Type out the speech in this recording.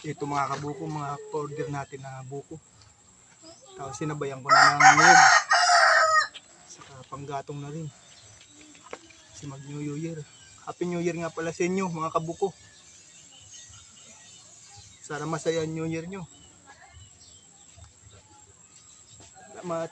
Ito mga kabuko, mga order natin na buko. Tapos sinabayan ko na ng niyog. Saka panggatong na rin. Kasi mag New Year. Happy New Year nga pala sa inyo mga kabuko. Sana masaya New Year nyo. Salamat.